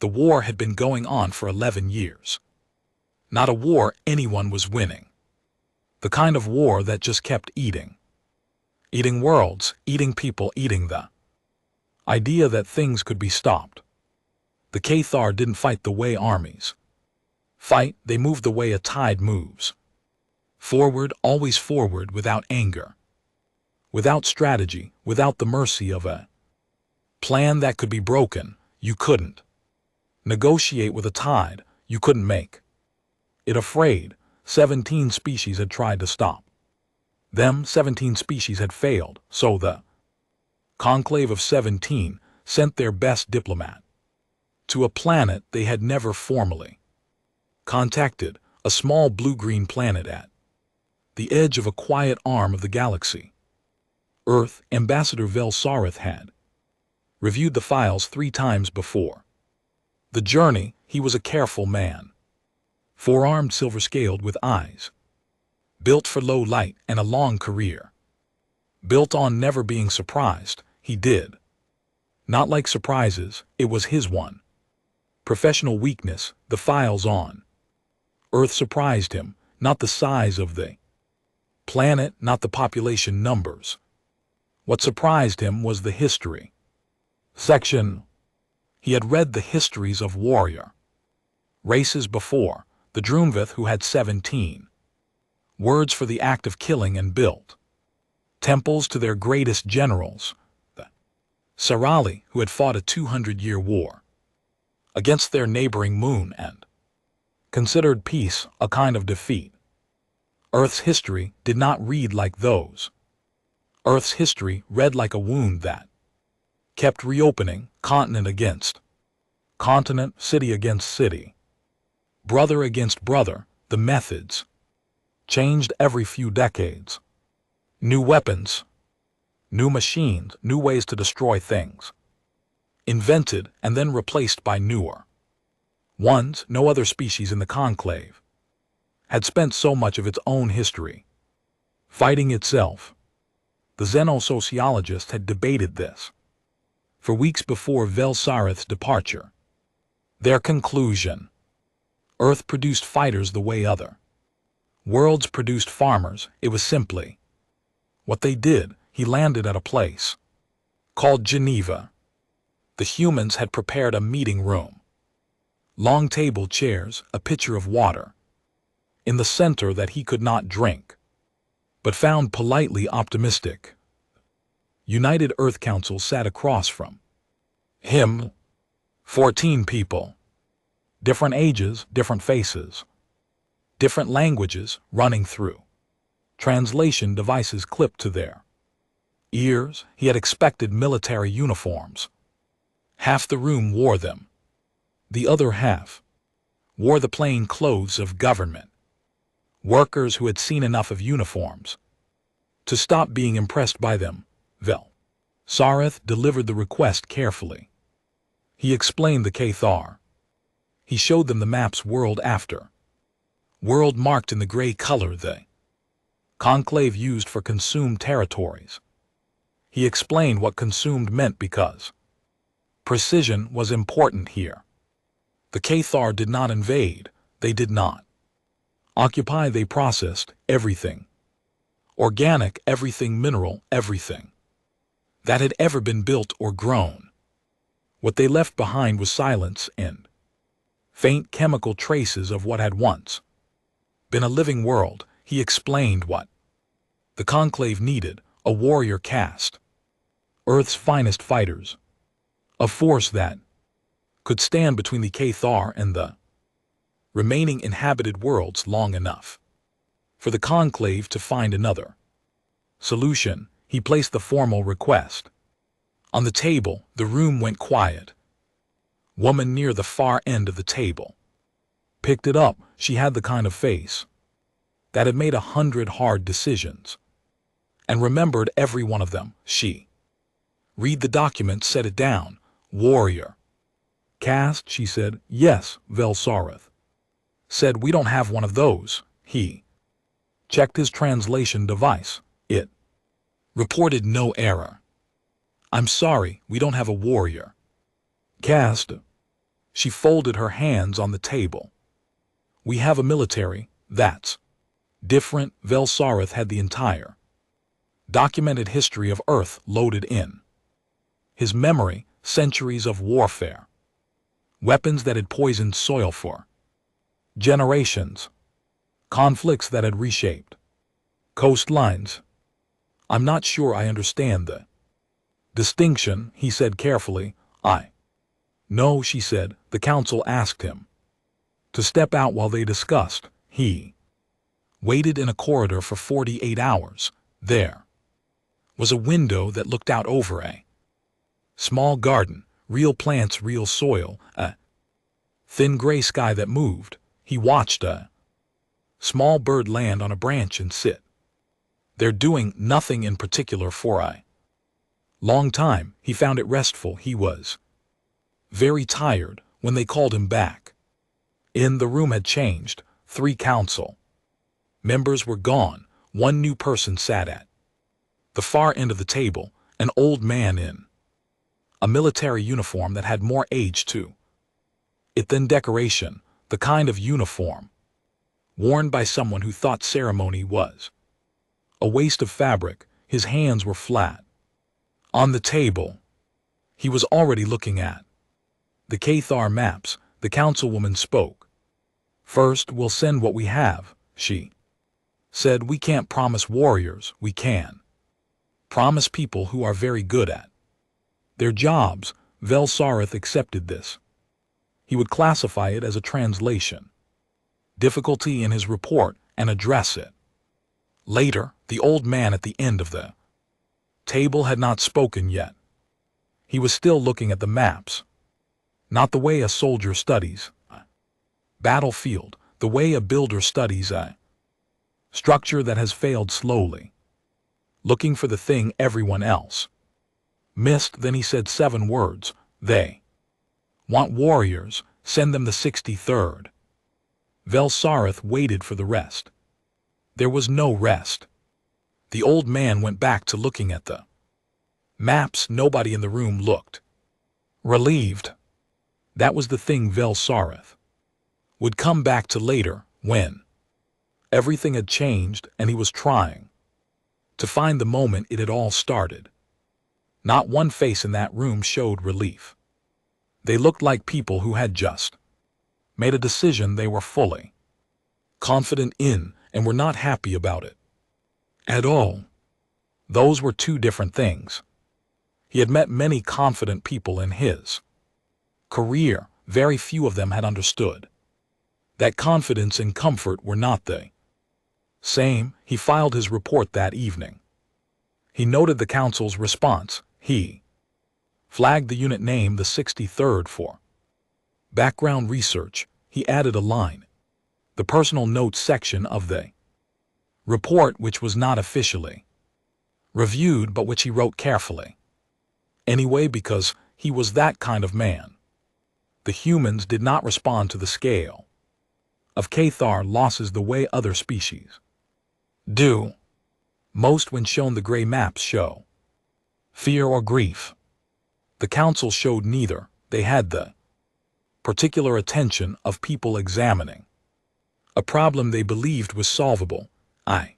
The war had been going on for 11 years. Not a war anyone was winning. The kind of war that just kept eating. Eating worlds, eating people, eating the idea that things could be stopped. The Cathar didn't fight the way armies fight, they moved the way a tide moves. Forward, always forward, without anger. Without strategy, without the mercy of a plan that could be broken. You couldn't negotiate with a tide you couldn't make it afraid. 17 species had tried to stop them. 17 species had failed, so the conclave of 17 sent their best diplomat to a planet they had never formally contacted, a small blue-green planet at the edge of a quiet arm of the galaxy. Earth. Ambassador Vel Sareth had reviewed the files 3 times before the journey. He was a careful man, four-armed, silver-scaled, with eyes built for low light and a long career built on never being surprised. He did not like surprises. It was his one professional weakness. The files on Earth surprised him, not the size of the planet, not the population numbers. What surprised him was the history section. He had read the histories of warrior races before, the Droomvith, who had 17 words for the act of killing and built temples to their greatest generals, the Sarali, who had fought a 200-year war against their neighboring moon and considered peace a kind of defeat. Earth's history did not read like those. Earth's history read like a wound that kept reopening, continent against continent, city against city, brother against brother. The methods changed every few decades. New weapons, new machines, new ways to destroy things, invented and then replaced by newer ones. No other species in the conclave had spent so much of its own history fighting itself. The xenosociologists had debated this for weeks before Vel Sareth's departure. Their conclusion: Earth produced fighters the way other worlds produced farmers. It was simply what they did. He landed at a place called Geneva. The humans had prepared a meeting room, long table chairs, a pitcher of water in the center that he could not drink, but found politely optimistic. United Earth Council sat across from him. 14 people, different ages, different faces, different languages running through translation devices clipped to their ears. He had expected military uniforms. Half the room wore them. The other half wore the plain clothes of government workers who had seen enough of uniforms to stop being impressed by them. Vel Sareth delivered the request carefully. He explained the Cathar. He showed them the maps, world after world, marked in the gray color the conclave used for consumed territories. He explained what consumed meant because precision was important here. The Cathar did not invade, they did not occupy, they processed everything organic, everything mineral, everything that had ever been built or grown. What they left behind was silence and faint chemical traces of what had once been a living world. He explained what the conclave needed: a warrior caste, Earth's finest fighters, a force that could stand between the Cathar and the remaining inhabited worlds long enough for the conclave to find another solution. He placed the formal request on the table. The room went quiet. Woman near the far end of the table picked it up. She had the kind of face that had made 100 hard decisions and remembered every one of them. She read the document, set it down. Warrior caste, she said. Yes, Vel Sareth said. We don't have one of those. He checked his translation device. It reported no error. I'm sorry, we don't have a warrior caste. She folded her hands on the table. We have a military, that's different. Velsarith had the entire documented history of Earth loaded in his memory, centuries of warfare, weapons that had poisoned soil for generations, conflicts that had reshaped coastlines. I'm not sure I understand the distinction, he said carefully. No, she said. The council asked him to step out while they discussed. He waited in a corridor for 48 hours. There was a window that looked out over a small garden, real plants, real soil, a thin gray sky that moved. He watched a small bird land on a branch and sit there doing nothing in particular for a long time. He found it restful. He was very tired when they called him back. The room had changed. 3 council members were gone. 1 new person sat at the far end of the table, an old man in a military uniform that had more age to it than decoration, the kind of uniform worn by someone who thought ceremony was a waste of fabric. His hands were flat on the table. He was already looking at the Cathar maps. The councilwoman spoke. First, we'll send what we have, she said. We can't promise warriors. We can promise people who are very good at their jobs. Velsarith accepted this. He would classify it as a translation difficulty in his report and address it later. The old man at the end of the table had not spoken yet. He was still looking at the maps. Not the way a soldier studies a battlefield, the way a builder studies a structure that has failed slowly, looking for the thing everyone else missed. Then he said 7 words. They want warriors. Send them the 63rd. Velsarith waited for the rest. There was no rest. The old man went back to looking at the maps. Nobody in the room looked relieved. That was the thing Velsarith would come back to later, when everything had changed and he was trying to find the moment it had all started. Not one face in that room showed relief. They looked like people who had just made a decision they were fully confident in and were not happy about it at all. Those were 2 different things. He had met many confident people in his career. Very few of them had understood that confidence and comfort were not the same. He filed his report that evening. He noted the council's response. He flagged the unit name, the 63rd, for background research. He added a line, the personal notes section of the report, which was not officially reviewed but which he wrote carefully anyway, because he was that kind of man. The humans did not respond to the scale of Cathar losses the way other species do. Most, when shown the gray maps, show fear or grief. The council showed neither. They had the particular attention of people examining a problem they believed was solvable. I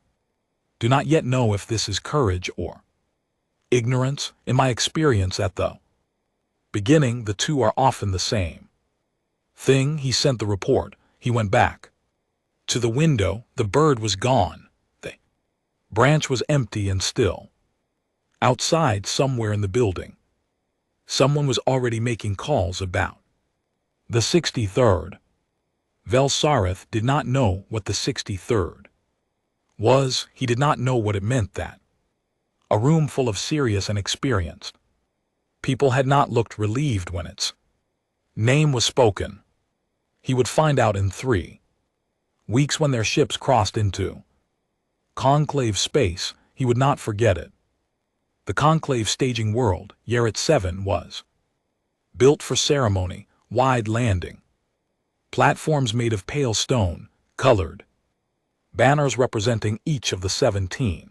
do not yet know if this is courage or ignorance. In my experience at the beginning, the 2 are often the same thing. He sent the report. He went back to the window. The bird was gone. The branch was empty and still. Outside, somewhere in the building, someone was already making calls about the 63rd. Velsarith did not know what the 63rd was. He did not know what it meant that a room full of serious and experienced people had not looked relieved when its name was spoken. He would find out in 3 weeks when their ships crossed into conclave space. He would not forget it. The conclave staging world, Yaret 7, was built for ceremony. Wide landing platforms made of pale stone, colored banners representing each of the 17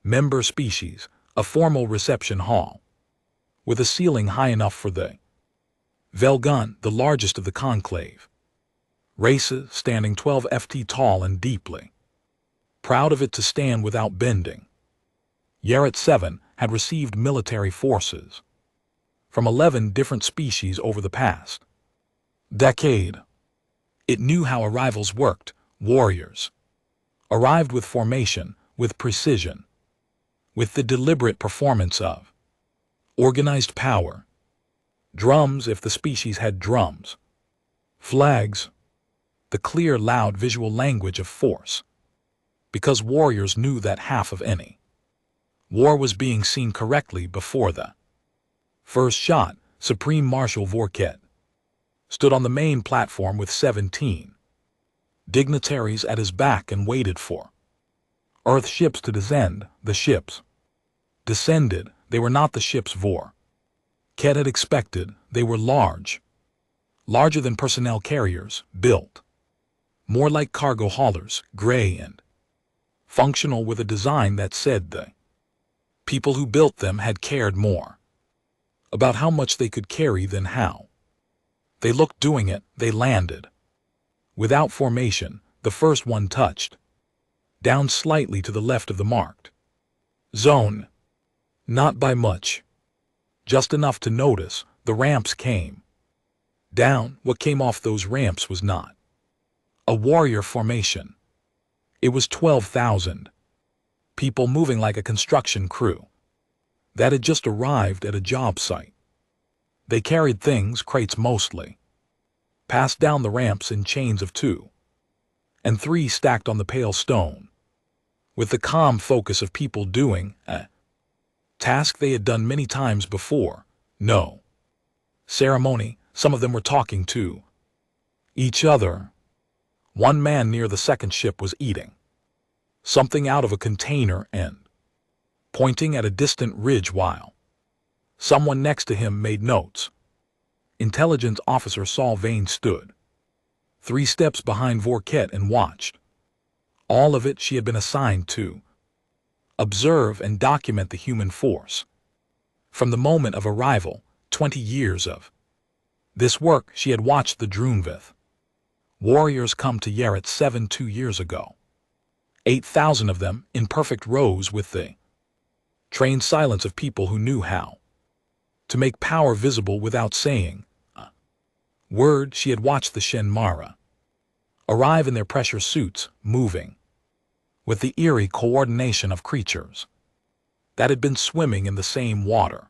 member species, a formal reception hall with a ceiling high enough for the Velgun, the largest of the conclave. Races standing 12 ft tall and deeply. Proud of it to stand without bending. Yaret 7 had received military forces from 11 different species over the past decade. It knew how arrivals worked. Warriors arrived with formation, with precision, with the deliberate performance of organized power. Drums if the species had drums. Flags, the clear, loud visual language of force. Because warriors knew that half of any war was being seen correctly before the first shot. Supreme Marshal Vorket stood on the main platform with 17 dignitaries at his back and waited for Earth ships to descend. The ships descended. They were not the ships Vorket had expected. They were large, larger than personnel carriers, built more like cargo haulers, gray and functional, with a design that said the people who built them had cared more about how much they could carry than how they looked doing it. They landed without formation. The first one touched down slightly to the left of the marked zone. Not by much, just enough to notice. The ramps came down. What came off those ramps was not a warrior formation. It was 12,000 people moving like a construction crew that had just arrived at a job site. They carried things, crates mostly, passed down the ramps in chains of 2 and 3 stacked on the pale stone, with the calm focus of people doing a task they had done many times before. No ceremony. Some of them were talking to each other. One man near the second ship was eating something out of a container and pointing at a distant ridge while someone next to him made notes. Intelligence officer Saul Vane stood 3 steps behind Vorket and watched all of it. She had been assigned to observe and document the human force from the moment of arrival. 20 years of this work. She had watched the Droonvith warriors come to Yaret 7 2 years ago. 8,000 of them in perfect rows, with the trained silence of people who knew how to make power visible without saying a word. She had watched the Shenmara arrive in their pressure suits, moving with the eerie coordination of creatures that had been swimming in the same water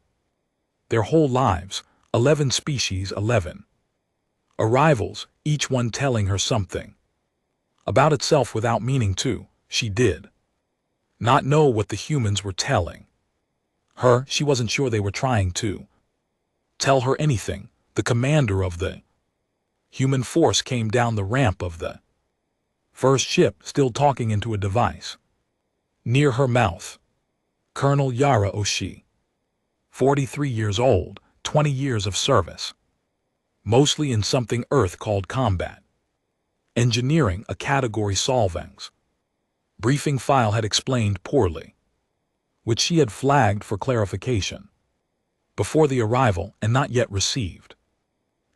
their whole lives. 11 species, 11 arrivals, each one telling her something about itself without meaning to. She did not know what the humans were telling her. She wasn't sure they were trying to tell her anything. The commander of the human force came down the ramp of the first ship, still talking into a device near her mouth. Colonel Yara Oshi, 43 years old, 20 years of service, mostly in something Earth called combat engineering, a category Solvang's briefing file had explained poorly, which she had flagged for clarification before the arrival and not yet received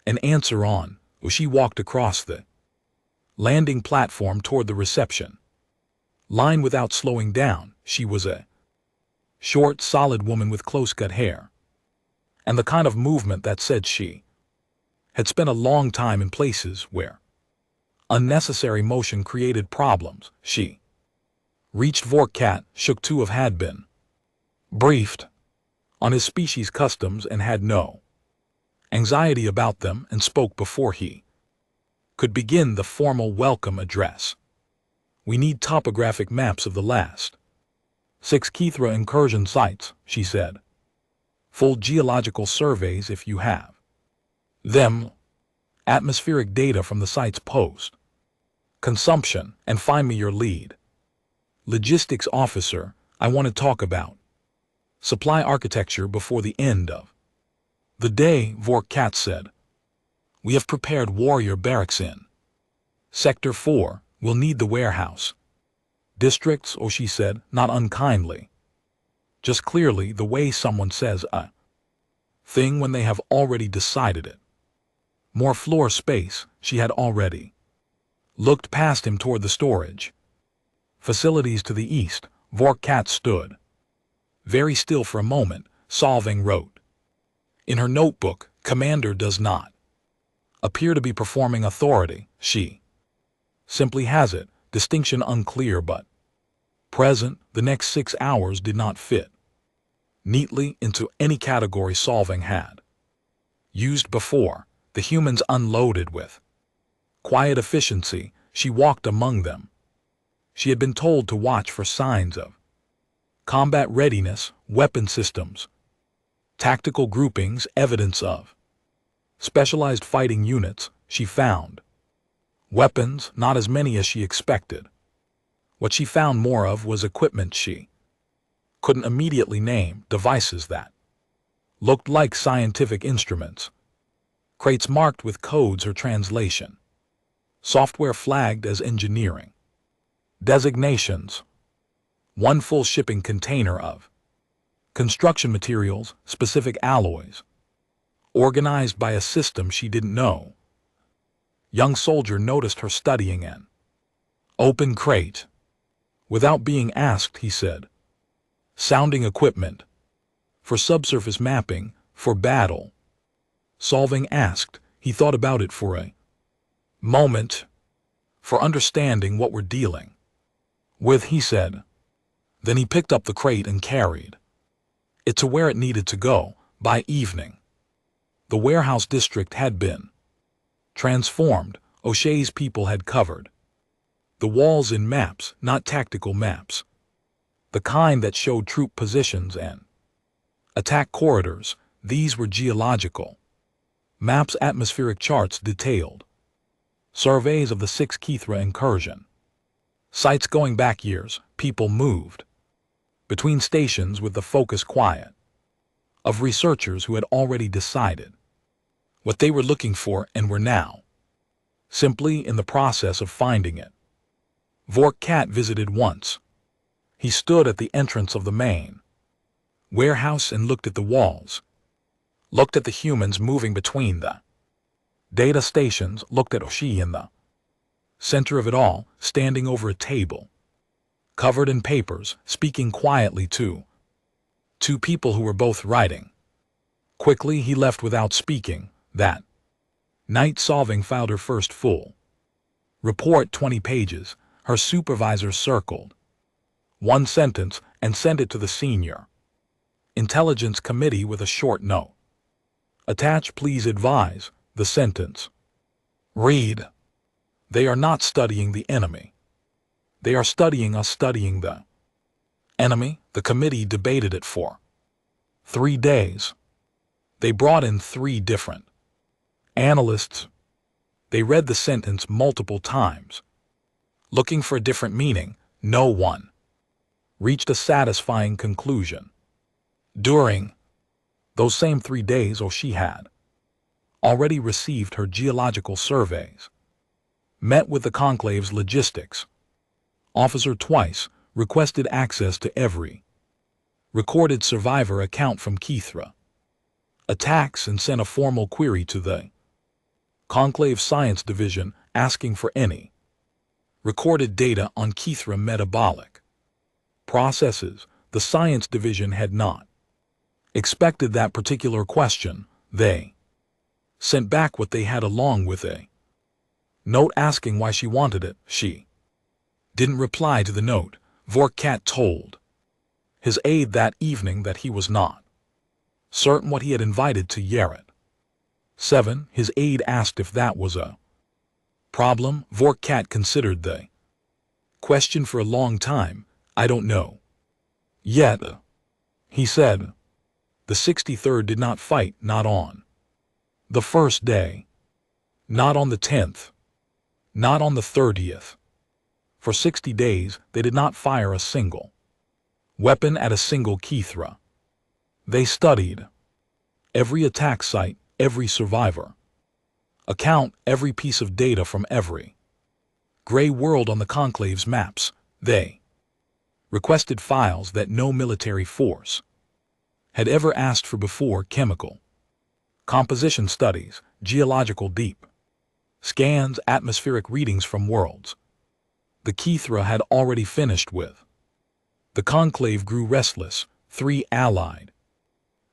an answer on. She walked across the landing platform toward the reception line without slowing down. She was a short, solid woman with close-cut hair, and the kind of movement that said she had spent a long time in places where unnecessary motion created problems. She reached Vorkat, shook to have had been briefed on his species customs and had no anxiety about them, and spoke before he could begin the formal welcome address. We need topographic maps of the last 6 Kithra incursion sites, she said. Full geological surveys if you have them. Atmospheric data from the site's post consumption, and find me your lead logistics officer. I want to talk about supply architecture before the end of the day, Vorkat said. We have prepared warrior barracks in Sector 4. We'll need the warehouse districts, or she said, not unkindly, just clearly, the way someone says a thing when they have already decided it. More floor space, she had already looked past him toward the storage facilities to the east. Vorkat stood very still for a moment. Solving wrote in her notebook, "Commander does not appear to be performing authority. She simply has it. Distinction unclear, but present. The next 6 hours did not fit neatly into any category Solving had used before. The humans unloaded with quiet efficiency. She walked among them. She had been told to watch for signs of combat readiness, weapon systems, tactical groupings, evidence of specialized fighting units. She found weapons, not as many as she expected. What she found more of was equipment she couldn't immediately name, devices that looked like scientific instruments, crates marked with codes or translation, software flagged as engineering designations, one full shipping container of construction materials, specific alloys, organized by a system she didn't know. Young soldier noticed her studying an open crate. Without being asked, he said, "Sounding equipment. For subsurface mapping, for battle." Solving asked. He thought about it for a moment. "For understanding what we're dealing with," he said. Then he picked up the crate and carried it to where it needed to go. By evening, the warehouse district had been transformed. O'Shea's people had covered the walls in maps, not tactical maps, the kind that showed troop positions and attack corridors. These were geological maps, atmospheric charts, detailed surveys of the 6 Kithra incursion sites going back years. People moved between stations with the focus quiet of researchers who had already decided what they were looking for and were now simply in the process of finding it. Vorkat visited once. He stood at the entrance of the main warehouse and looked at the walls, looked at the humans moving between the data stations, looked at O'Shea in the center of it all, standing over a table covered in papers, speaking quietly to 2 people who were both writing. Quickly he left without speaking. That night Solving filed her first full report, 20 pages. Her supervisor circled one sentence and sent it to the senior intelligence committee with a short note. "Attach, please advise." The sentence read, "They are not studying the enemy. They are studying us, studying the enemy." The committee debated it for 3 days. They brought in 3 different analysts. They read the sentence multiple times, looking for a different meaning. No one reached a satisfying conclusion. During those same 3 days, O'Shea had already received her geological surveys, met with the conclave's logistics officer twice, requested access to every recorded survivor account from Kithra attacks, and sent a formal query to the Conclave Science Division asking for any recorded data on Kithra metabolic processes. The Science Division had not expected that particular question. They sent back what they had along with a note asking why she wanted it. She didn't reply to the note. Vorkat told his aide that evening that he was not certain what he had invited to Yaret. 7. His aide asked if that was a problem. Vorkat considered the question for a long time. "I don't know yet," he said. "The 63rd did not fight, not on the first day, not on the 10th, not on the 30th. For 60 days, they did not fire a single weapon at a single Kithra. They studied every attack site, every survivor account, every piece of data from every gray world on the Conclave's maps. They requested files that no military force had ever asked for before: chemical Composition studies, geological deep. Scans, atmospheric readings from worlds. The Kithra had already finished with. The conclave grew restless, 3 allied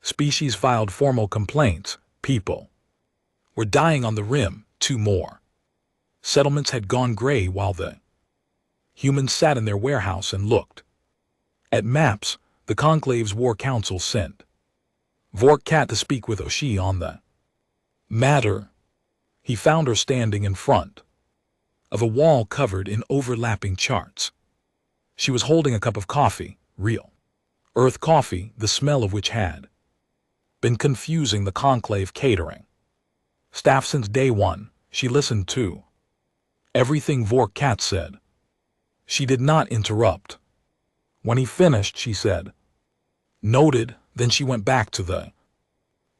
species filed formal complaints, people were dying on the rim, 2 more. Settlements had gone gray while the humans sat in their warehouse and looked at maps. The conclave's war council sent Vorkat to speak with Oshi on the matter. He found her standing in front of a wall covered in overlapping charts. She was holding a cup of coffee, real earth coffee, the smell of which had been confusing the conclave catering staff since day one. She listened to everything Vorkat said. She did not interrupt. When he finished, she said, "Noted." Then she went back to the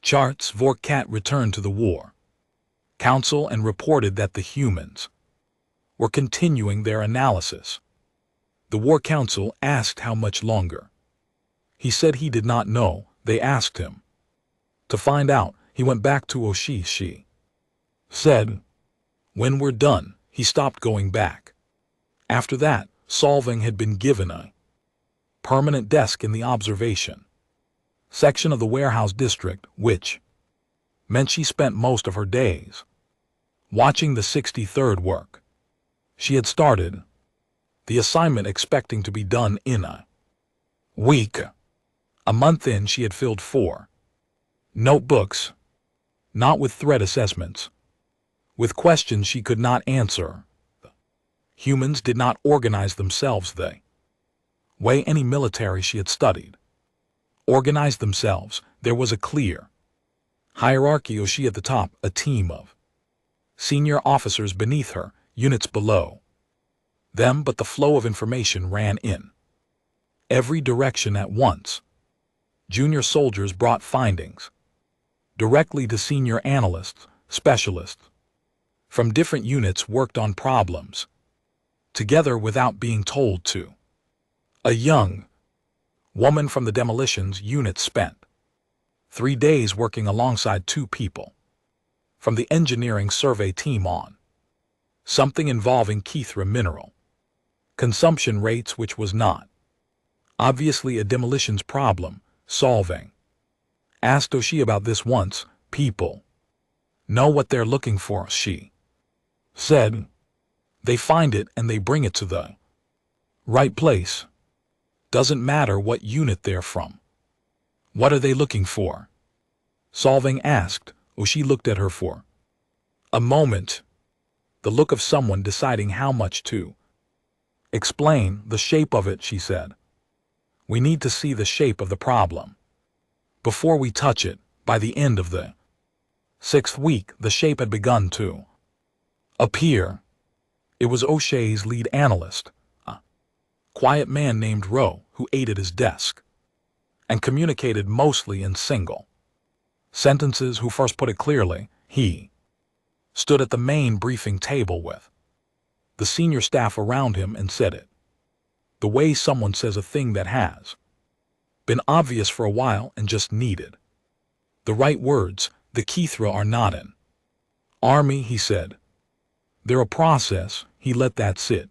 charts. Vorkat returned to the war council and reported that the humans were continuing their analysis. The war council asked how much longer. He said he did not know. They asked him to find out. He went back to Oshi. She said, "When we're done." He stopped going back. After that, Solving had been given a permanent desk in the observation section of the warehouse district, which meant she spent most of her days watching the 63rd work. She had started the assignment expecting to be done in a week. A month in, she had filled 4 notebooks, not with threat assessments, with questions she could not answer. Humans did not organize themselves the way any military she had studied organized themselves. There was a clear hierarchy. Oshi at the top, a team of senior officers beneath her, units below them, but the flow of information ran in every direction at once. Junior soldiers brought findings directly to senior analysts, specialists from different units worked on problems together without being told to. A young woman from the demolitions unit spent 3 days working alongside 2 people from the engineering survey team on something involving Kithra mineral consumption rates, which was not obviously a demolitions problem. Solving asked Oshi about this once. People know what they're looking for, she said. They find it and they bring it to the right place. Doesn't matter what unit they're from. What are they looking for? Solving asked. Oshi looked at her for a moment, the look of someone deciding how much to explain. The shape of it, she said. We need to see the shape of the problem before we touch it. By the end of the 6th week, the shape had begun to appear. It was O'Shea's lead analyst, a quiet man named Rowe, who ate at his desk and communicated mostly in single sentences. Who first put it clearly. He stood at the main briefing table with the senior staff around him and said it the way someone says a thing that has been obvious for a while and just needed the right words. The Kithra are not an army, he said. They're a process. He let that sit.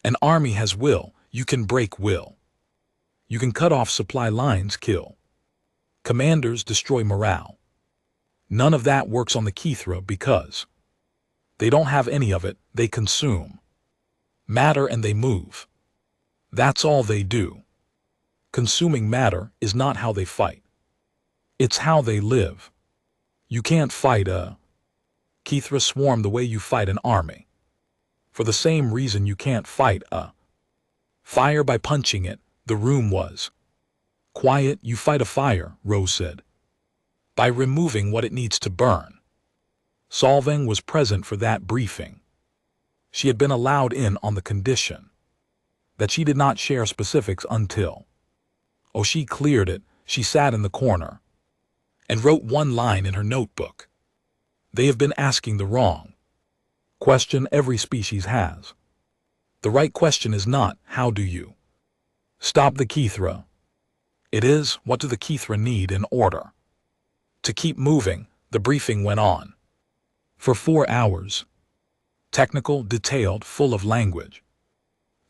An army has will. You can break will. You can cut off supply lines, kill commanders, destroy morale. None of that works on the Kithra because they don't have any of it. They consume matter and they move. That's all they do. Consuming matter is not how they fight. It's how they live. You can't fight a Kithra swarm the way you fight an army. For the same reason you can't fight a fire by punching it. The room was quiet. You fight a fire, Rose said, by removing what it needs to burn. Solving was present for that briefing. She had been allowed in on the condition that she did not share specifics until Oshi cleared it. She sat in the corner and wrote one line in her notebook. They have been asking the wrong question every species has. The right question is not, how do you stop the Kithra? It is, what do the Kithra need in order To keep moving, the briefing went on. For 4 hours. Technical, detailed, full of language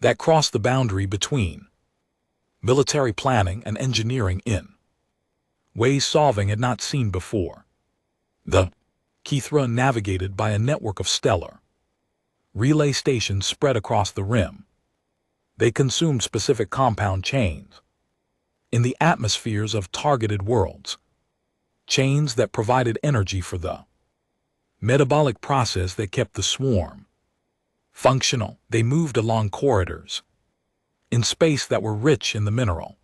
that crossed the boundary between military planning and engineering in ways solving had not seen before. The Kithra navigated by a network of stellar relay stations spread across the rim. They consumed specific compound chains in the atmospheres of targeted worlds, chains that provided energy for the metabolic process that kept the swarm functional. They moved along corridors in space that were rich in the mineral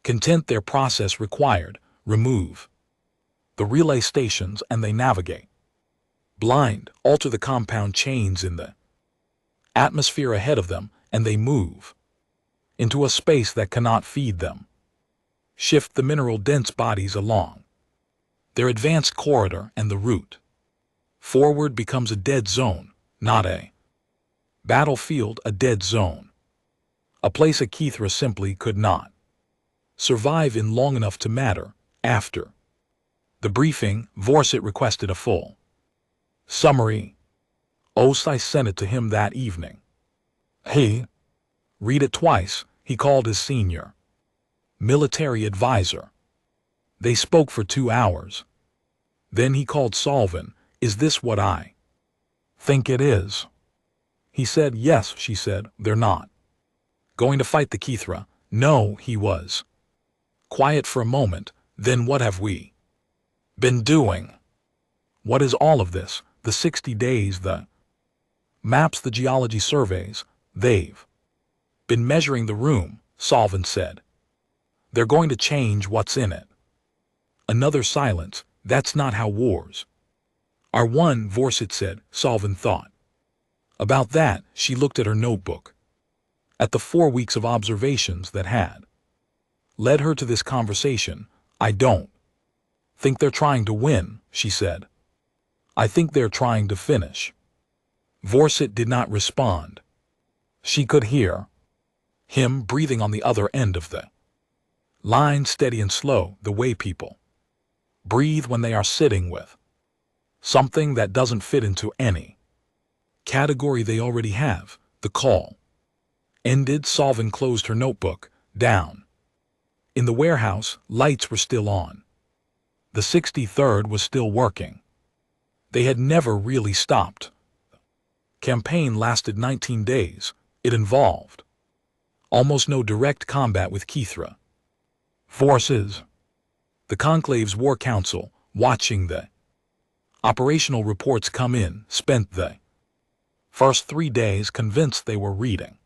content their process required. Remove the relay stations and they navigate blind, alter the compound chains in the atmosphere ahead of them, and they move into a space that cannot feed them. Shift the mineral-dense bodies along their advanced corridor, and the route forward becomes a dead zone, not a battlefield, a dead zone. A place a Kithra simply could not survive in long enough to matter. After the briefing, Vorsit requested a full summary. Osai sent it to him that evening. He read it twice. He called his senior military advisor. They spoke for 2 hours. Then he called Solvin. Is this what I think it is? He said, yes, she said. They're not going to fight the Kithra. No, he was quiet for a moment. Then what have we been doing? What is all of this? The 60 days, the maps, the geology surveys. They've been measuring the room, Solvin said. They're going to change what's in it. Another silence. That's not how wars are won, Vorsit said. Solvin thought about that. She looked at her notebook, at the 4 weeks of observations that had led her to this conversation. I don't think they're trying to win, she said. I think they're trying to finish. Vorsit did not respond. She could hear him breathing on the other end of the line, steady and slow, the way people breathe when they are sitting with something that doesn't fit into any category they already have. The call ended. Solvin closed her notebook. Down in the warehouse, lights were still on. The 63rd was still working. They had never really stopped. Campaign lasted 19 days. It involved almost no direct combat with Kithra forces. The Conclave's War Council, watching the operational reports come in, spent the first 3 days convinced they were reading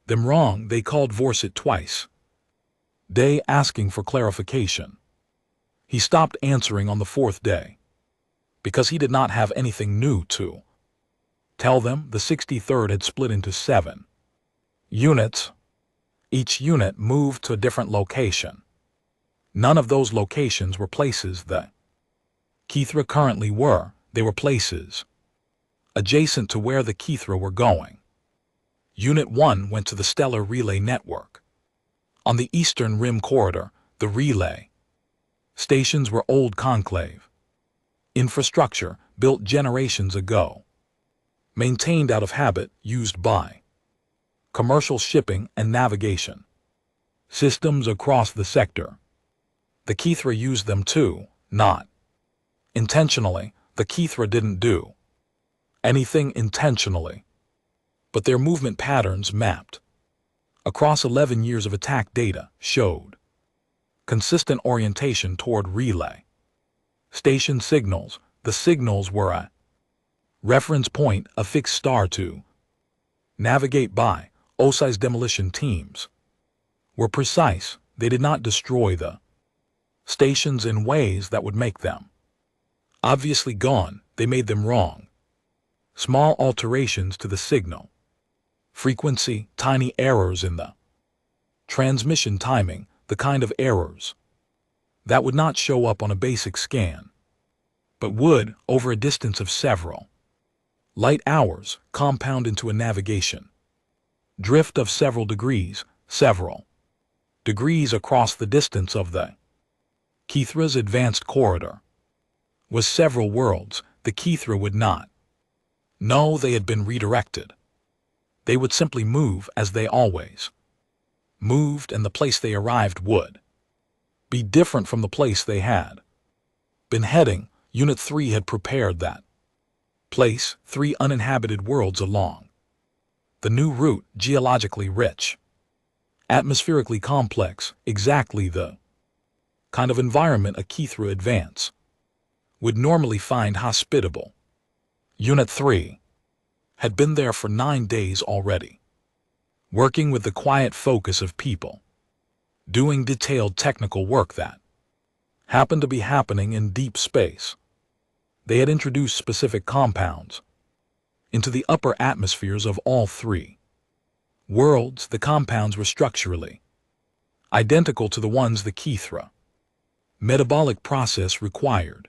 them wrong. They called Vorsit twice day asking for clarification. He stopped answering on the 4th day because he did not have anything new to tell them. The 63rd had split into 7 units. Each unit moved to a different location. None of those locations were places the Kithra currently were. They were places adjacent to where the Kithra were going. Unit 1 went to the Stellar Relay Network. On the Eastern Rim Corridor, the relay stations were old Conclave infrastructure built generations ago, maintained out of habit, used by commercial shipping and navigation systems across the sector. The Kithra used them too, not intentionally. The Kithra didn't do anything intentionally, but their movement patterns mapped across 11 years of attack data showed consistent orientation toward relay station signals. The signals were a reference point, a fixed star to navigate by. Osai's demolition teams were precise. They did not destroy the stations in ways that would make them obviously gone. They made them wrong. Small alterations to the signal frequency, tiny errors in the transmission timing, the kind of errors that would not show up on a basic scan, but would, over a distance of several light hours, compound into a navigation drift of several degrees across the distance of the Kithra's advanced corridor was several worlds. The Kithra would not. No, they had been redirected. They would simply move as they always moved, and the place they arrived would be different from the place they had been heading. Unit 3 had prepared that place, 3 uninhabited worlds along the new route, geologically rich, atmospherically complex, exactly the kind of environment a Kithra advance would normally find hospitable. Unit 3 had been there for 9 days already, working with the quiet focus of people doing detailed technical work that happened to be happening in deep space. They had introduced specific compounds into the upper atmospheres of all 3 worlds. The compounds were structurally identical to the ones the Kithra metabolic process required.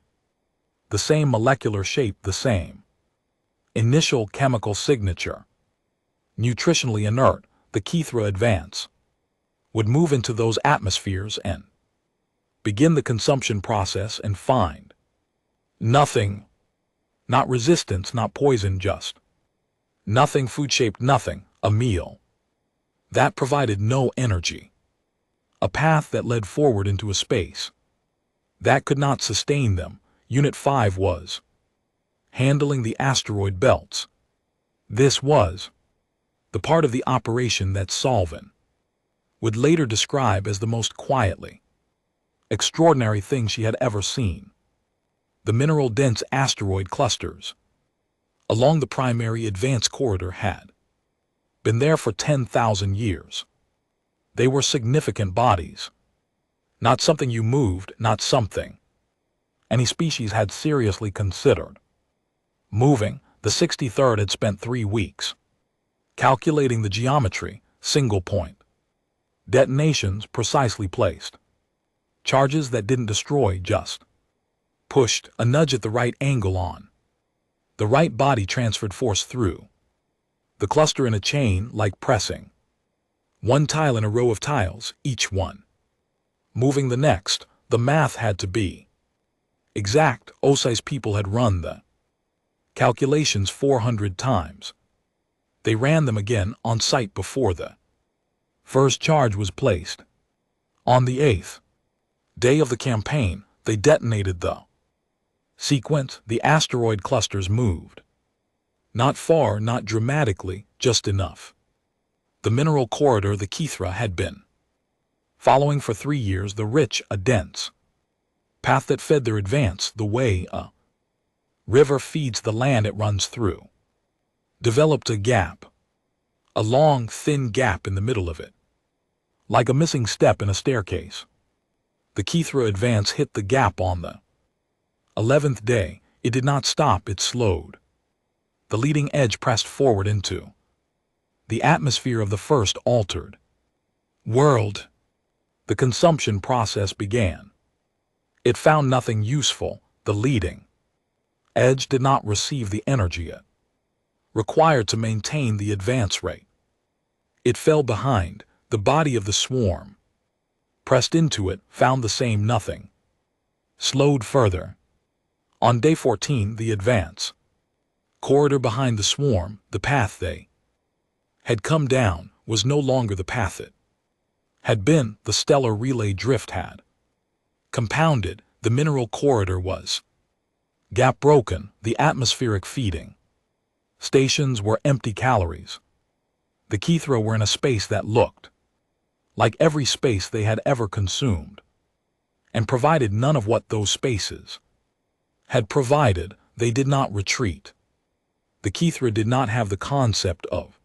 The same molecular shape, the same initial chemical signature. Nutritionally inert, the Kithra advance would move into those atmospheres and begin the consumption process and find nothing, not resistance, not poison, just nothing, food-shaped nothing, a meal that provided no energy, a path that led forward into a space that could not sustain them. Unit 5 was handling the asteroid belts. This was the part of the operation that Salvin would later describe as the most quietly extraordinary thing she had ever seen. The mineral-dense asteroid clusters along the primary advance corridor had been there for 10,000 years. They were significant bodies, not something you moved, not something any species had seriously considered moving. The 63rd had spent 3 weeks calculating the geometry, single point detonations precisely placed, charges that didn't destroy, just pushed a nudge at the right angle on the right body, transferred force through the cluster in a chain, like pressing one tile in a row of tiles, each one moving the next. The math had to be exact. OSI's people had run the calculations 400 times. They ran them again on site before the first charge was placed. On the 8th day of the campaign, they detonated the sequence. The asteroid clusters moved. Not far, not dramatically, just enough. The mineral corridor the Kithra had been following for 3 years, the rich, a dense path that fed their advance, the way a river feeds the land it runs through, developed a gap, a long, thin gap in the middle of it, like a missing step in a staircase. The Kithra advance hit the gap on the 11th day. It did not stop, it slowed. The leading edge pressed forward into the atmosphere of the first altered world. The consumption process began. It found nothing useful. The leading edge did not receive the energy it required to maintain the advance rate. It fell behind. The body of the swarm pressed into it, found the same nothing, slowed further. On day 14, the advance corridor behind the swarm, the path they had come down, was no longer the path it had been. The stellar relay drift had compounded. The mineral corridor was gap broken. The atmospheric feeding stations were empty calories. The Kithra were in a space that looked like every space they had ever consumed, and provided none of what those spaces had provided. They did not retreat. The Kithra did not have the concept of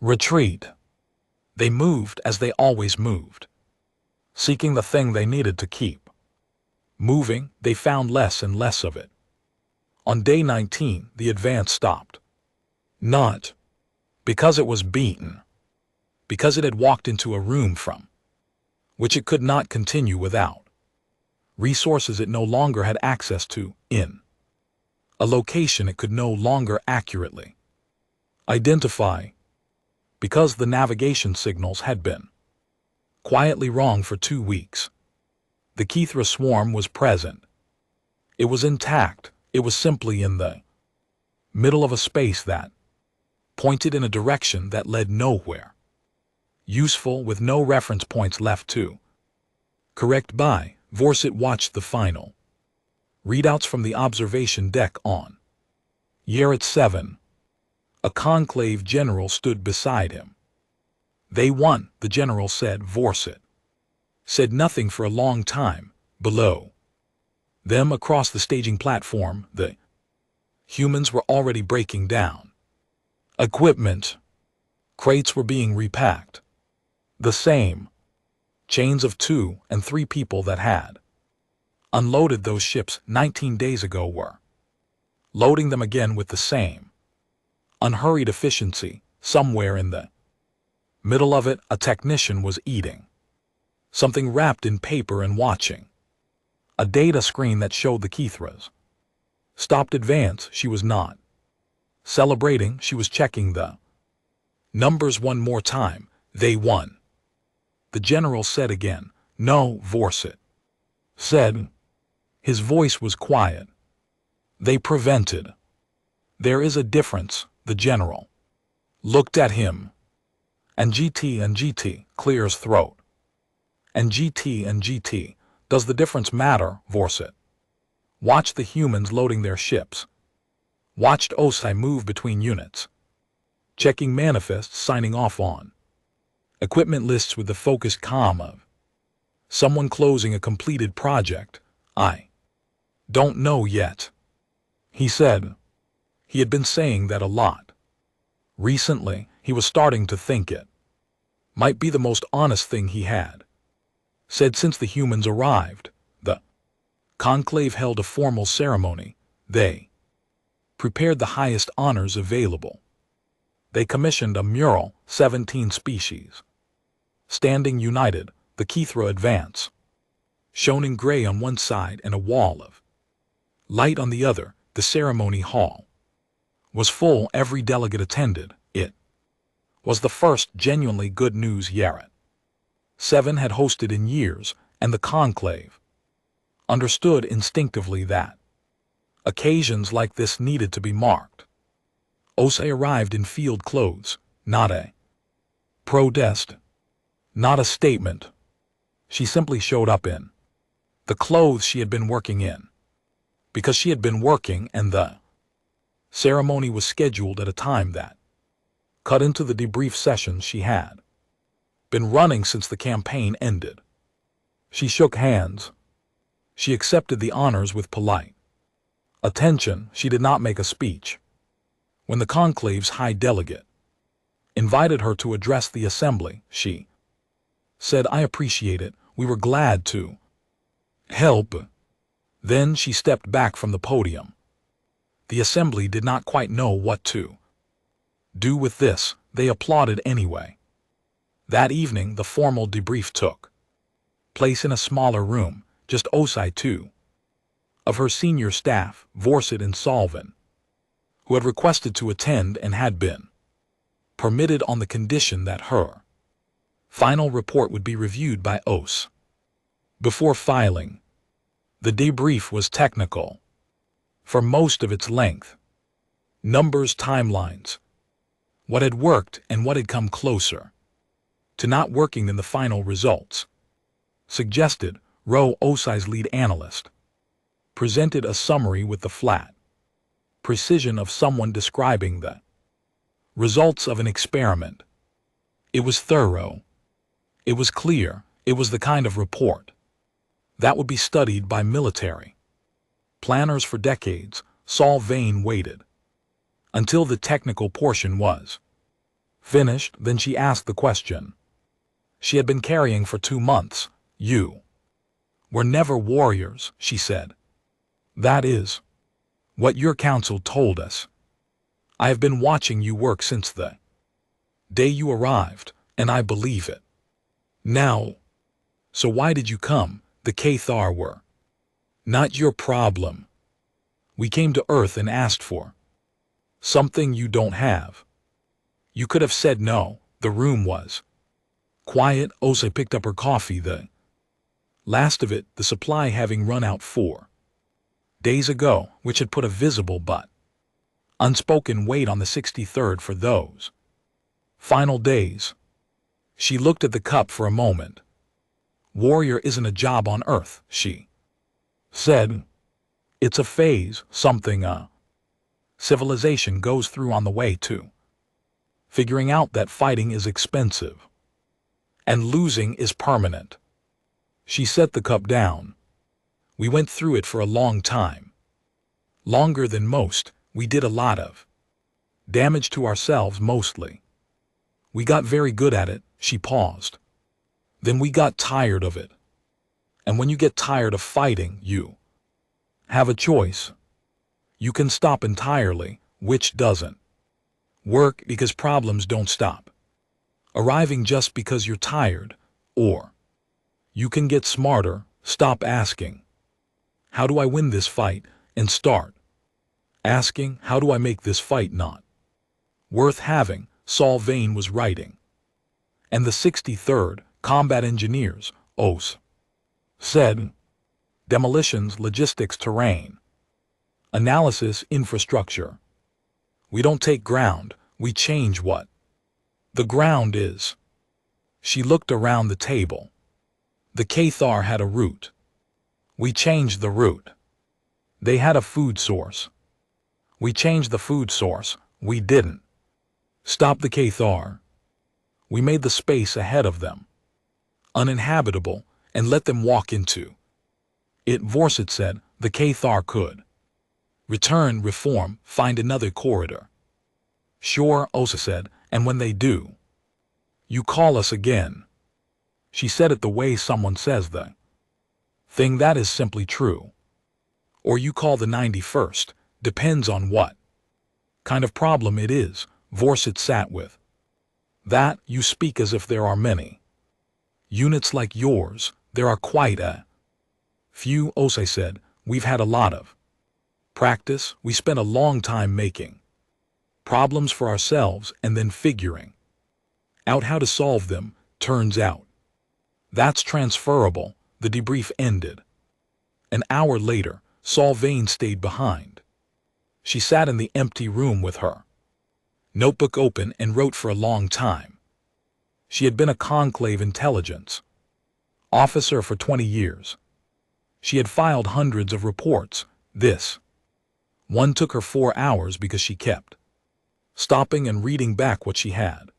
retreat. They moved as they always moved, seeking the thing they needed to keep moving. They found less and less of it. On day 19, the advance stopped. Not because it was beaten, because it had walked into a room from which it could not continue without resources it no longer had access to, in a location it could no longer accurately identify, because the navigation signals had been quietly wrong for 2 weeks. The Kithra swarm was present. It was intact. It was simply in the middle of a space that pointed in a direction that led nowhere. Useful with no reference points left to correct by. Vorsit watched the final readouts from the observation deck on Yaret 7. A conclave general stood beside him. They won, the general said. Vorsit said nothing for a long time. Below them, across the staging platform, the humans were already breaking down. Equipment crates were being repacked. The same chains of 2 and 3 people that had unloaded those ships 19 days ago were loading them again with the same unhurried efficiency. Somewhere in the middle of it, a technician was eating something wrapped in paper and watching a data screen that showed the Kithras stopped advance. She was not celebrating, she was checking the numbers one more time. They won, the general said again. No, Vorsit said. His voice was quiet. They prevented. There is a difference. The general looked at him. And GT clears throat. And GT, does the difference matter? Vorsit watched the humans loading their ships. Watched Osai move between units. Checking manifests, signing off on equipment lists with the focused calm of someone closing a completed project. I don't know yet, he said. He had been saying that a lot. Recently, he was starting to think it might be the most honest thing he had said since the humans arrived. The conclave held a formal ceremony. They prepared the highest honors available. They commissioned a mural, 17 species standing united, the Kithra advance, shown in gray on one side and a wall of light on the other. The ceremony hall was full. Every delegate attended. It was the first genuinely good news Yaret 7 had hosted in years, and the conclave understood instinctively that occasions like this needed to be marked. Osei arrived in field clothes, not a protest, not a statement. She simply showed up in the clothes she had been working in, because she had been working, and the ceremony was scheduled at a time that cut into the debrief sessions she had been running since the campaign ended. She shook hands. She accepted the honors with polite attention. She did not make a speech. When the conclave's high delegate invited her to address the assembly, she said, "I appreciate it. We were glad to help." Then she stepped back from the podium. The assembly did not quite know what to do with this. They applauded anyway. That evening, the formal debrief took place in a smaller room. Just Osai, 2 of her senior staff, Vorsit and Salvin, who had requested to attend and had been permitted on the condition that her final report would be reviewed by Os before filing. The debrief was technical for most of its length. Numbers, timelines, what had worked and what had come closer to not working than the final results suggested. Ro, Osai's lead analyst, presented a summary with the flat precision of someone describing the results of an experiment. It was thorough. It was clear. It was the kind of report that would be studied by military planners for decades. Saul Vane waited until the technical portion was finished. Then she asked the question she had been carrying for 2 months. "You were never warriors," she said. "That is what your council told us. I have been watching you work since the day you arrived, and I believe it. Now, so why did you come? The Cathar were not your problem. We came to Earth and asked for something you don't have. You could have said no." The room was quiet. Osei picked up her coffee. The last of it the supply having run out 4 days ago, which had put a visible but unspoken weight on the 63rd for those final days. She looked at the cup for a moment. Warrior isn't a job on Earth, she said. It's a phase, something civilization goes through on the way to figuring out that fighting is expensive and losing is permanent. She set the cup down. We went through it for a long time. Longer than most. We did a lot of damage to ourselves mostly. We got very good at it. She paused. Then we got tired of it. And when you get tired of fighting, you have a choice. You can stop entirely, which doesn't work because problems don't stop arriving just because you're tired, or you can get smarter, stop asking, how do I win this fight, and start asking, how do I make this fight not worth having? Saul Vane was writing. And the 63rd Combat Engineers, OS, said, demolitions, logistics, terrain analysis, infrastructure. We don't take ground, we change what the ground is. She looked around the table. The Cathar had a route. We changed the route. They had a food source. We changed the food source. We didn't stop the Cathar. We made the space ahead of them uninhabitable and let them walk into it. Vorsit said the Cathar could return, reform, find another corridor. Sure, Osa said, and when they do, you call us again. She said it the way someone says the thing that is simply true. Or you call the 91st, depends on what kind of problem it is. Vorsit sat with that. You speak as if there are many units like yours. There are quite a few, Osei said. We've had a lot of practice. We spent a long time making problems for ourselves and then figuring out how to solve them. Turns out that's transferable. The debrief ended. An hour later, Saul Vane stayed behind. She sat in the empty room with her notebook open and wrote for a long time. She had been a conclave intelligence officer for 20 years. She had filed hundreds of reports. This one took her 4 hours because she kept stopping and reading back what she had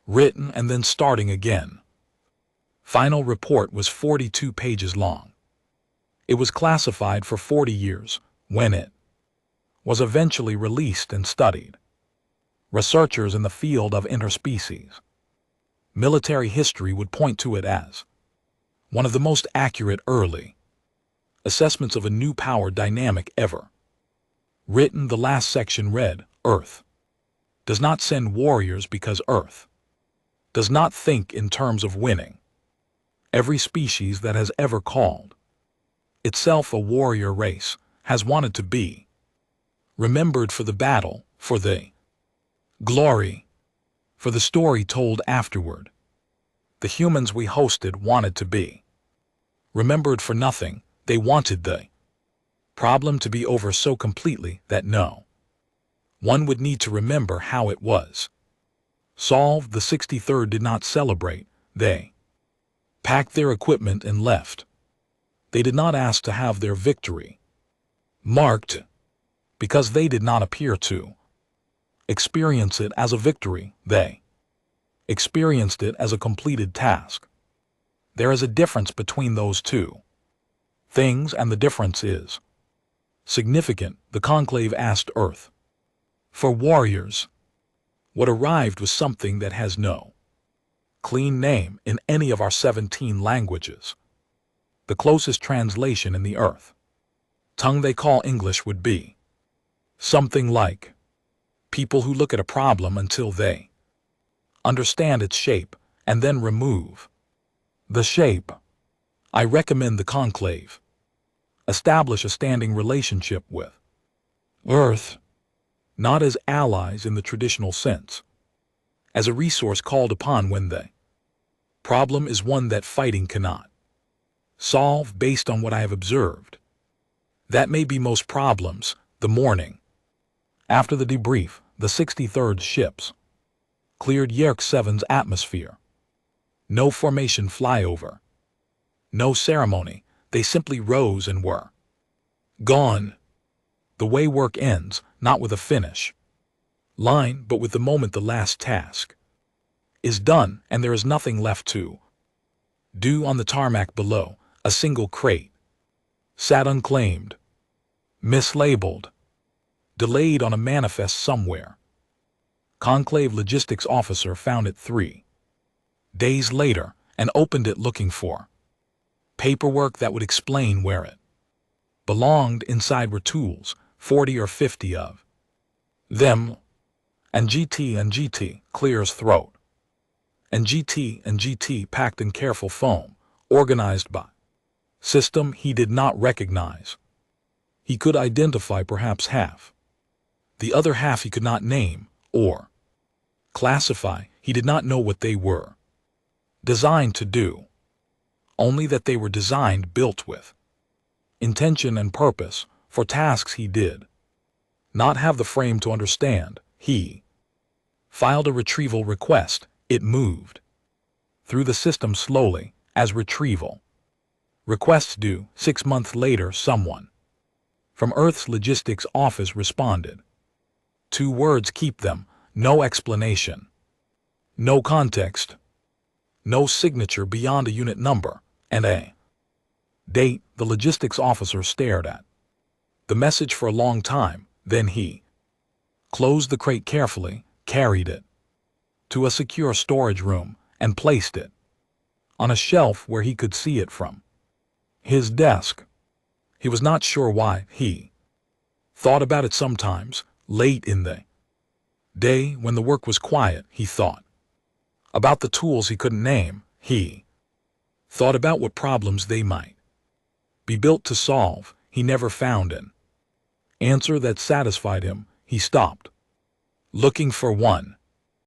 written and then starting again. Final report was 42 pages long. It was classified for 40 years when it was eventually released and studied. Researchers in the field of interspecies military history would point to it as one of the most accurate early assessments of a new power dynamic ever written. The last section read, Earth does not send warriors because Earth does not think in terms of winning. Every species that has ever called itself a warrior race has wanted to be remembered for the battle, for the glory, for the story told afterward. The humans we hosted wanted to be remembered for nothing. They wanted the problem to be over so completely that no one would need to remember how it was solved. The 63rd did not celebrate. They packed their equipment and left. They did not ask to have their victory marked because they did not appear to experience it as a victory. They experienced it as a completed task. There is a difference between those two things, and the difference is significant. The conclave asked Earth for warriors. What arrived was something that has no clean name in any of our 17 languages. The closest translation in the Earth tongue they call English would be something like people who look at a problem until they understand its shape and then remove the shape. I recommend the conclave establish a standing relationship with Earth, not as allies in the traditional sense, as a resource called upon when the problem is one that fighting cannot Solve based on what I have observed. That may be most problems. The morning after the debrief, the 63rd ships cleared Yerk 7's atmosphere. No formation flyover. No ceremony. They simply rose and were gone. The way work ends, not with a finish line, but with the moment the last task is done and there is nothing left to do. On the tarmac below, a single crate sat unclaimed, mislabeled, delayed on a manifest somewhere. Conclave logistics officer found it 3 days later and opened it looking for paperwork that would explain where it belonged. Inside were tools, 40 or 50 of them, and GT clears throat, and GT packed in careful foam, organized by system he did not recognize. He could identify perhaps half. The other half he could not name or classify. He did not know what they were designed to do, only that they were designed, built with intention and purpose for tasks he did not have the frame to understand. He filed a retrieval request. It moved through the system slowly, as retrieval requests do. 6 months later, someone from Earth's logistics office responded. 2 words keep them. No explanation. No context. No signature beyond a unit number and a date. The logistics officer stared at the message for a long time. Then he closed the crate carefully, carried it to a secure storage room, and placed it on a shelf where he could see it from his desk. He was not sure why. He thought about it sometimes. Late in the day, when the work was quiet, he thought about the tools he couldn't name. He thought about what problems they might be built to solve. He never found an answer that satisfied him. He stopped looking for one.